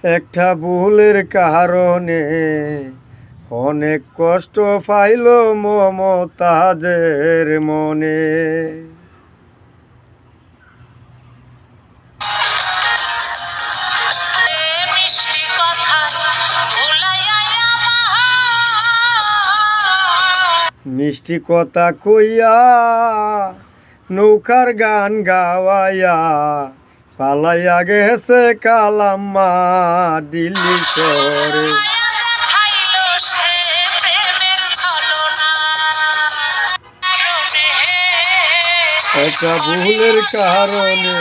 একটা ভুলের কারণে অনেক কষ্ট পাইল মমতাজের মনে। মিষ্টি কথা কইয়া নৌকার গান গাওয়াইয়া পালাইয়া গেছে কালাম্মা দিল্লি শহরে। একটা ভুলের কারণে